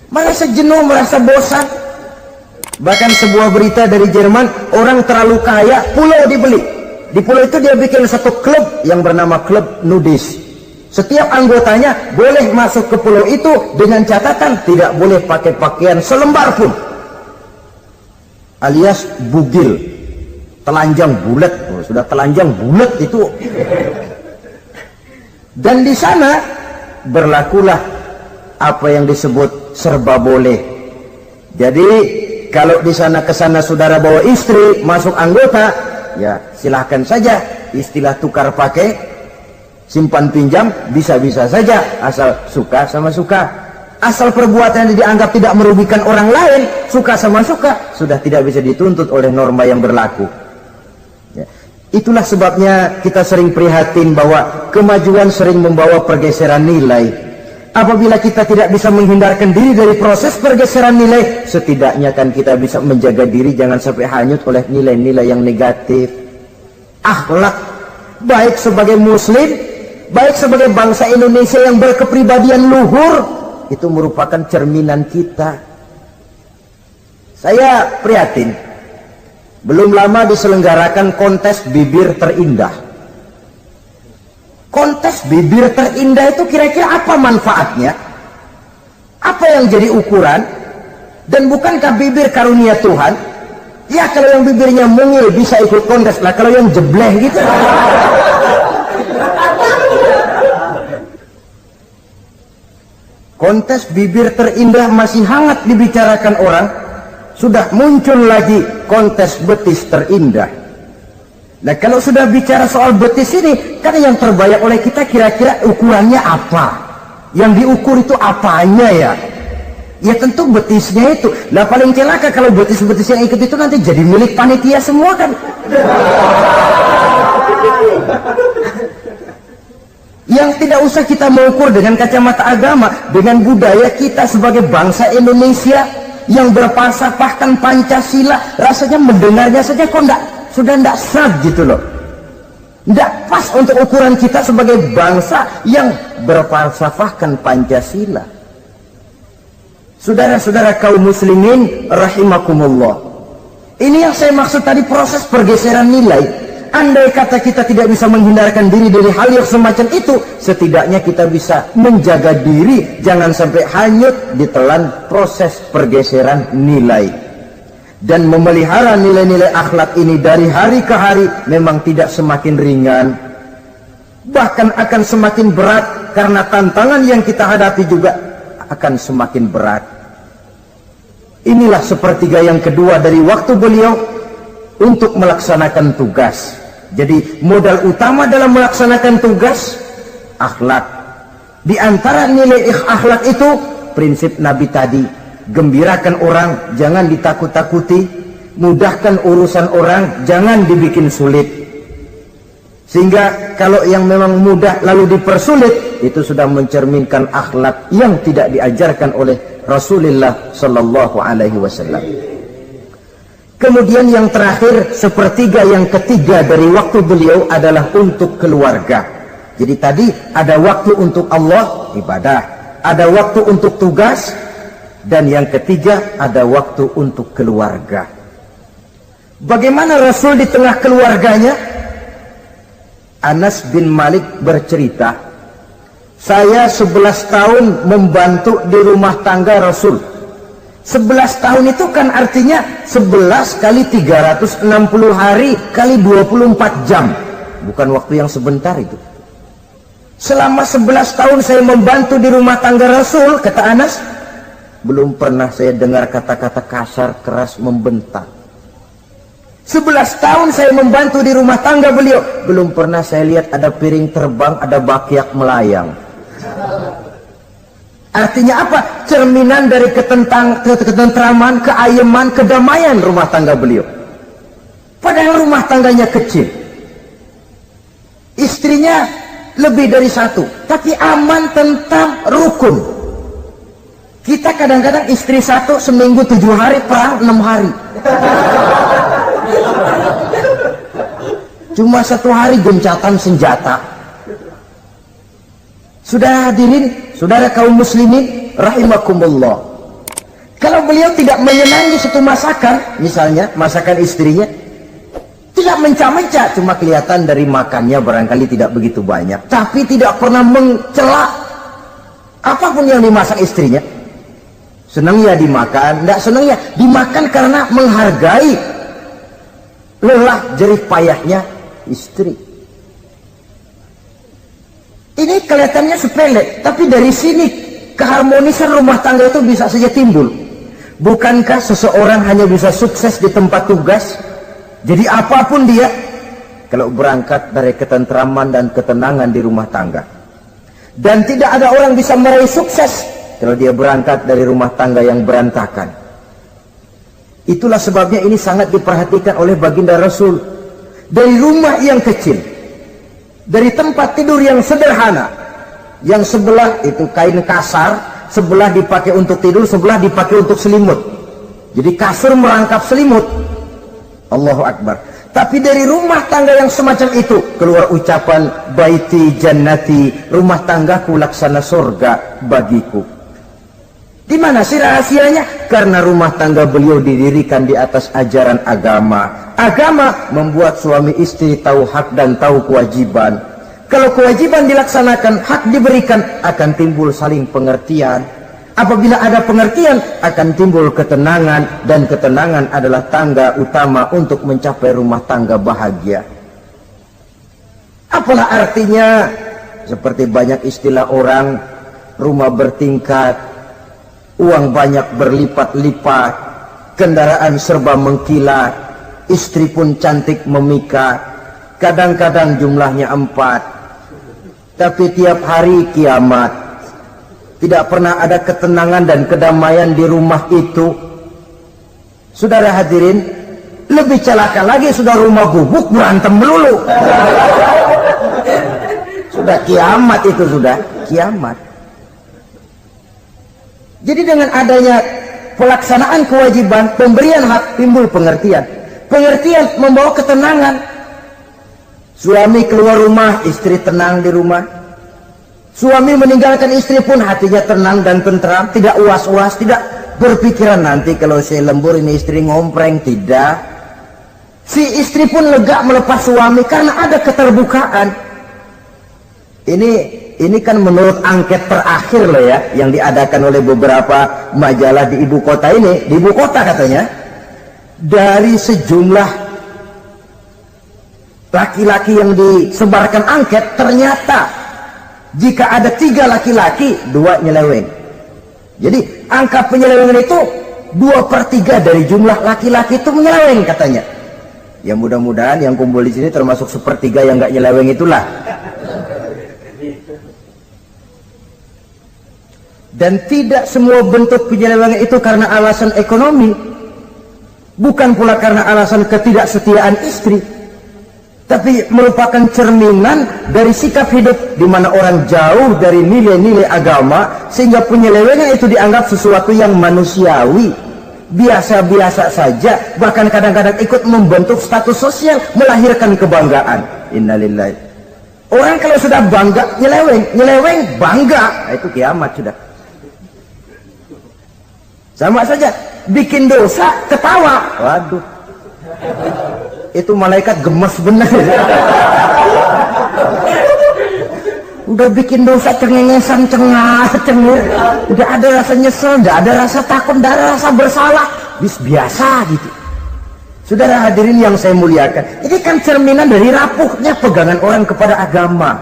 Merasa jenuh, merasa bosan. Bahkan sebuah berita dari Jerman, orang terlalu kaya, pulau dibeli. Di pulau itu dia bikin satu klub yang bernama klub nudis. Setiap anggotanya boleh masuk ke pulau itu dengan catatan tidak boleh pakai pakaian selembar pun, alias bugil, telanjang bulat. Sudah telanjang bulat itu. Dan di sana berlakulah apa yang disebut serba boleh. Jadi kalau di sana kesana saudara bawa istri masuk anggota, ya silahkan saja. Istilah tukar pakai, simpan pinjam, bisa-bisa saja, asal suka sama suka. Asal perbuatan yang dianggap tidak merugikan orang lain, suka sama suka, sudah tidak bisa dituntut oleh norma yang berlaku. Ya. Itulah sebabnya kita sering prihatin bahwa kemajuan sering membawa pergeseran nilai. Apabila kita tidak bisa menghindarkan diri dari proses pergeseran nilai, setidaknya kan kita bisa menjaga diri jangan sampai hanyut oleh nilai-nilai yang negatif. Akhlak, baik sebagai muslim, baik sebagai bangsa Indonesia yang berkepribadian luhur, itu merupakan cerminan kita. Saya prihatin, belum lama diselenggarakan kontes bibir terindah. Kontes bibir terindah itu kira-kira apa manfaatnya? Apa yang jadi ukuran? Dan bukankah bibir karunia Tuhan? Ya kalau yang bibirnya mungil bisa ikut kontes lah, kalau yang jebleh gitu. Kontes bibir terindah masih hangat dibicarakan orang, sudah muncul lagi kontes betis terindah. Nah kalau sudah bicara soal betis ini, kan yang terbayang oleh kita kira-kira ukurannya apa? Yang diukur itu apanya ya? Ya tentu betisnya itu. Nah paling celaka kalau betis-betis yang ikut itu nanti jadi milik panitia semua kan. Yang tidak usah kita mengukur dengan kacamata agama, dengan budaya kita sebagai bangsa Indonesia yang berfalsafahkan Pancasila, rasanya mendengarnya saja kok sudah tidak sreg gitu loh. Tidak pas untuk ukuran kita sebagai bangsa yang berfalsafahkan Pancasila. Saudara-saudara kaum muslimin rahimakumullah, ini yang saya maksud tadi, proses pergeseran nilai. Andai kata kita tidak bisa menghindarkan diri dari hal yang semacam itu, setidaknya kita bisa menjaga diri jangan sampai hanyut ditelan proses pergeseran nilai. Dan memelihara nilai-nilai akhlak ini dari hari ke hari memang tidak semakin ringan, bahkan akan semakin berat, karena tantangan yang kita hadapi juga akan semakin berat. Inilah sepertiga yang kedua dari waktu beliau untuk melaksanakan tugas. Jadi modal utama dalam melaksanakan tugas akhlak. Di antara nilai akhlak itu prinsip Nabi tadi, gembirakan orang, jangan ditakut-takuti, mudahkan urusan orang, jangan dibikin sulit. Sehingga kalau yang memang mudah lalu dipersulit, itu sudah mencerminkan akhlak yang tidak diajarkan oleh Rasulullah sallallahu alaihi wasallam. Kemudian yang terakhir, sepertiga yang ketiga dari waktu beliau adalah untuk keluarga. Jadi tadi ada waktu untuk Allah, ibadah, ada waktu untuk tugas, dan yang ketiga ada waktu untuk keluarga. Bagaimana Rasul di tengah keluarganya? Anas bin Malik bercerita, saya 11 tahun membantu di rumah tangga Rasul. 11 tahun itu kan artinya 11 kali 360 hari kali 24 jam. Bukan waktu yang sebentar itu. Selama 11 tahun saya membantu di rumah tangga Rasul, kata Anas, belum pernah saya dengar kata-kata kasar, keras, membentak. 11 tahun saya membantu di rumah tangga beliau, belum pernah saya lihat ada piring terbang, ada bakyak melayang. Artinya apa? Cerminan dari ketentraman, keayeman, kedamaian rumah tangga beliau. Padahal rumah tangganya kecil, istrinya lebih dari satu, tapi aman, tentram, rukun. Kita kadang-kadang istri satu seminggu 7 hari, perang 6 hari. Cuma 1 hari gencatan senjata. Sudah hadirin, saudara kaum muslimin rahimakumullah, kalau beliau tidak menyenangi satu masakan, misalnya masakan istrinya, itu Tidak mencah-mencah, cuma kelihatan dari makannya barangkali tidak begitu banyak. Tapi tidak pernah mencela apapun yang dimasak istrinya. Senang ya dimakan, tidak senang ya dimakan karena menghargai lelah jerih payahnya istri. Ini kelihatannya sepele, tapi dari sini keharmonisan rumah tangga itu bisa saja timbul. Bukankah seseorang hanya bisa sukses di tempat tugas? Jadi apapun dia, kalau berangkat dari ketentraman dan ketenangan di rumah tangga. Dan tidak ada orang bisa meraih sukses kalau dia berangkat dari rumah tangga yang berantakan. Itulah sebabnya ini sangat diperhatikan oleh baginda Rasul. Dari rumah yang kecil, dari tempat tidur yang sederhana, yang sebelah itu kain kasar, sebelah dipakai untuk tidur, sebelah dipakai untuk selimut. Jadi kasur merangkap selimut. Allahu Akbar. Tapi dari rumah tangga yang semacam itu keluar ucapan baiti jannati, rumah tanggaku laksana surga bagiku. Di mana sih rahasianya? Karena rumah tangga beliau didirikan di atas ajaran agama. Agama membuat suami istri tahu hak dan tahu kewajiban. Kalau kewajiban dilaksanakan, hak diberikan, akan timbul saling pengertian. Apabila ada pengertian, akan timbul ketenangan, dan ketenangan adalah tangga utama untuk mencapai rumah tangga bahagia. Apalah artinya? Seperti banyak istilah orang, rumah bertingkat, uang banyak berlipat-lipat, kendaraan serba mengkilat, istri pun cantik memikat, kadang-kadang jumlahnya 4, tapi tiap hari kiamat. Tidak pernah ada ketenangan dan kedamaian di rumah itu. Saudara hadirin, lebih celaka lagi sudah rumah gubuk berantem melulu. Sudah kiamat itu, sudah kiamat. Jadi dengan adanya pelaksanaan kewajiban, pemberian hak, timbul pengertian. Pengertian membawa ketenangan. Suami keluar rumah, istri tenang di rumah. Suami meninggalkan istri pun hatinya tenang dan tentram, tidak was-was, tidak berpikiran nanti kalau saya lembur ini istri ngompreng, tidak. Si istri pun lega melepas suami karena ada keterbukaan. Ini kan menurut angket terakhir loh ya, yang diadakan oleh beberapa majalah di ibu kota ini, di ibu kota katanya, dari sejumlah laki-laki yang disebarkan angket, ternyata jika ada 3 laki-laki, 2 nyeleweng. Jadi angka penyelewengan itu 2/3 dari jumlah laki-laki itu menyeleweng katanya. Ya mudah-mudahan yang kumpul di sini termasuk 1/3 yang nggak nyeleweng itulah. Dan tidak semua bentuk penyelewengan itu karena alasan ekonomi, bukan pula karena alasan ketidaksetiaan istri, tapi merupakan cerminan dari sikap hidup di mana orang jauh dari nilai-nilai agama, sehingga penyelewengan itu dianggap sesuatu yang manusiawi, biasa-biasa saja, bahkan kadang-kadang ikut membentuk status sosial, melahirkan kebanggaan. Innalillahi. Orang kalau sudah bangga nyeleweng bangga, nah, itu kiamat sudah. Sama saja bikin dosa ketawa, waduh, itu malaikat gemes benar. Udah bikin dosa cengengesan, cengir, udah ada rasa nyesel, udah ada rasa takut, udah ada rasa bersalah, biasa gitu. Saudara hadirin yang saya muliakan, ini kan cerminan dari rapuhnya pegangan orang kepada agama.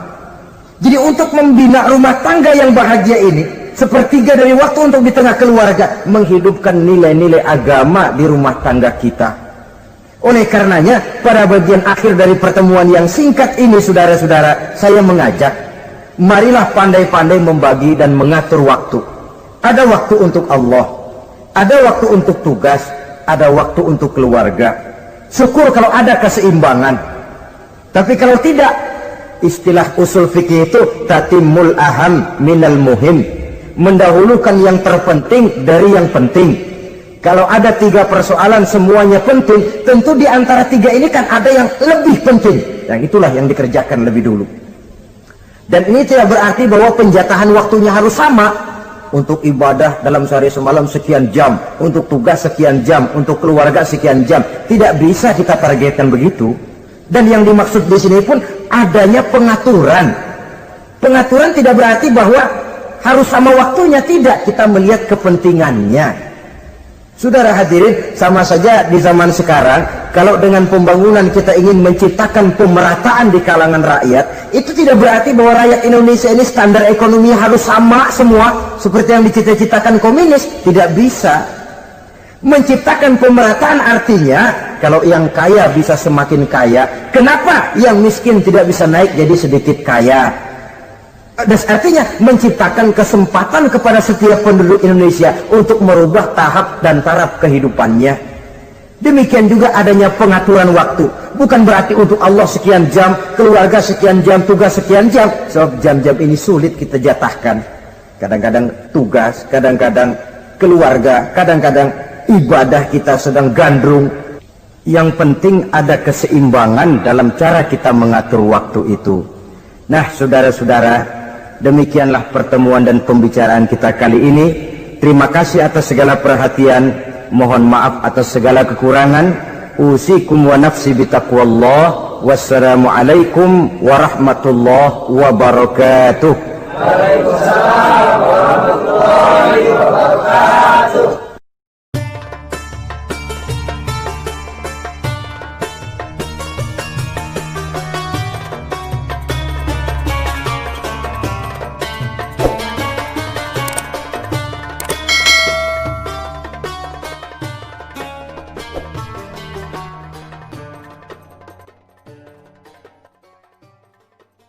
Jadi untuk membina rumah tangga yang bahagia ini, 1/3 dari waktu untuk di tengah keluarga, menghidupkan nilai-nilai agama di rumah tangga kita. Oleh karenanya, pada bagian akhir dari pertemuan yang singkat ini, saudara-saudara, saya mengajak, marilah pandai-pandai membagi dan mengatur waktu. Ada waktu untuk Allah, ada waktu untuk tugas, ada waktu untuk keluarga. Syukur kalau ada keseimbangan. Tapi kalau tidak, istilah usul fikih itu tatimul aham minal muhim, mendahulukan yang terpenting dari yang penting. Kalau ada 3 persoalan semuanya penting, tentu di antara 3 ini kan ada yang lebih penting, yang itulah yang dikerjakan lebih dulu. Dan ini tidak berarti bahwa penjatahan waktunya harus sama. Untuk ibadah dalam sehari semalam sekian jam, untuk tugas sekian jam, untuk keluarga sekian jam. Tidak bisa kita targetkan begitu. Dan yang dimaksud di sini pun adanya pengaturan. Pengaturan tidak berarti bahwa harus sama waktunya, tidak. Kita melihat kepentingannya. Saudara hadirin, sama saja di zaman sekarang, kalau dengan pembangunan kita ingin menciptakan pemerataan di kalangan rakyat, itu tidak berarti bahwa rakyat Indonesia ini standar ekonomi harus sama semua, seperti yang dicita-citakan komunis. Tidak bisa. Menciptakan pemerataan artinya, kalau yang kaya bisa semakin kaya, kenapa yang miskin tidak bisa naik jadi sedikit kaya? Dan artinya menciptakan kesempatan kepada setiap penduduk Indonesia untuk merubah tahap dan taraf kehidupannya. Demikian juga adanya pengaturan waktu. Bukan berarti untuk Allah sekian jam, keluarga sekian jam, tugas sekian jam. Sebab jam-jam ini sulit kita jatahkan. Kadang-kadang tugas, kadang-kadang keluarga, kadang-kadang ibadah kita sedang gandrung. Yang penting ada keseimbangan dalam cara kita mengatur waktu itu. Nah, saudara-saudara, demikianlah pertemuan dan pembicaraan kita kali ini. Terima kasih atas segala perhatian. Mohon maaf atas segala kekurangan. Usikum wa nafsi bitaqwallah. Wassalamualaikum warahmatullahi wabarakatuh.